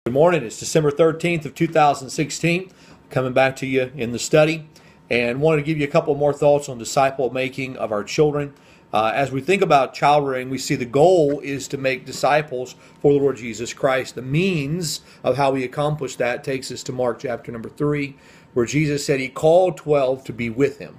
Good morning. It's December 13th of 2016. Coming back to you in the study, and wanted to give you a couple more thoughts on disciple making of our children. As we think about child rearing, we see the goal is to make disciples for the Lord Jesus Christ. The means of how we accomplish that takes us to Mark chapter number 3, where Jesus said he called 12 to be with him.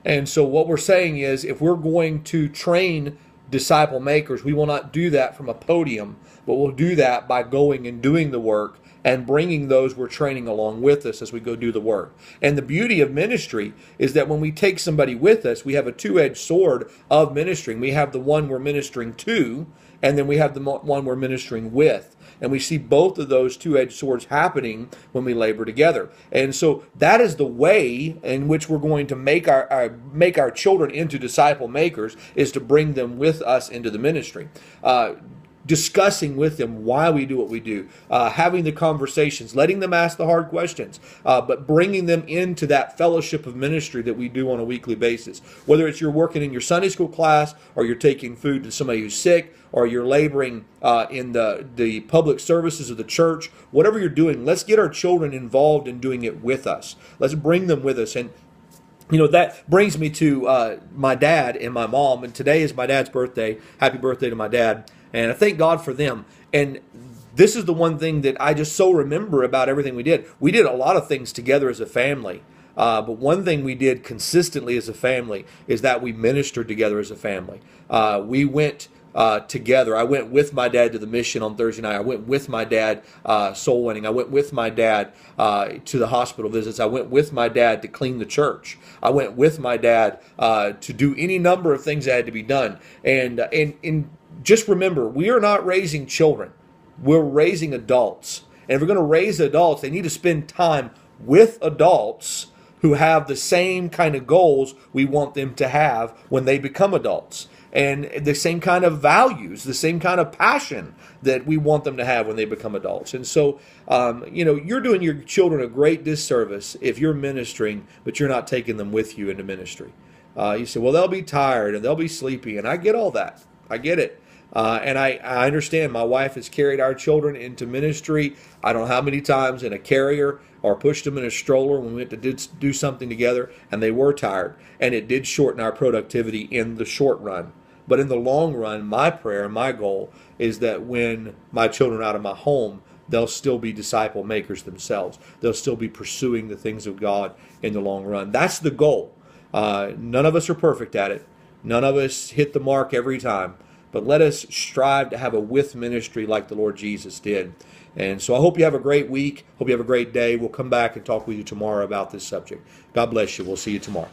And so what we're saying is, if we're going to train disciple makers, we will not do that from a podium, but we'll do that by going and doing the work and bringing those we're training along with us as we go do the work. And the beauty of ministry is that when we take somebody with us, we have a two-edged sword of ministering. We have the one we're ministering to, and then we have the one we're ministering with. And we see both of those two-edged swords happening when we labor together. And so that is the way in which we're going to make our children into disciple makers, is to bring them with us into the ministry. Discussing with them why we do what we do, having the conversations, letting them ask the hard questions, but bringing them into that fellowship of ministry that we do on a weekly basis. Whether it's you're working in your Sunday school class, or you're taking food to somebody who's sick, or you're laboring in the public services of the church, whatever you're doing, let's get our children involved in doing it with us. Let's bring them with us. And you know, that brings me to my dad and my mom. And today is my dad's birthday. Happy birthday to my dad. And I thank God for them. And this is the one thing that I just so remember about everything we did. We did a lot of things together as a family. But one thing we did consistently as a family is that we ministered together as a family. We went together. I went with my dad to the mission on Thursday night. I went with my dad soul winning. I went with my dad to the hospital visits. I went with my dad to clean the church. I went with my dad to do any number of things that had to be done. And just remember, we are not raising children. We're raising adults. And if we're going to raise adults, they need to spend time with adults who have the same kind of goals we want them to have when they become adults. And the same kind of values, the same kind of passion that we want them to have when they become adults. And so, you're doing your children a great disservice if you're ministering, but you're not taking them with you into ministry. You say, well, they'll be tired and they'll be sleepy. And I get all that. I get it. And I understand. My wife has carried our children into ministry, I don't know how many times, in a carrier, or pushed them in a stroller when we went to do something together, and they were tired. And it did shorten our productivity in the short run. But in the long run, my prayer and my goal is that when my children are out of my home, they'll still be disciple makers themselves. They'll still be pursuing the things of God in the long run. That's the goal. None of us are perfect at it. None of us hit the mark every time. But let us strive to have a with ministry like the Lord Jesus did. And so I hope you have a great week. Hope you have a great day. We'll come back and talk with you tomorrow about this subject. God bless you. We'll see you tomorrow.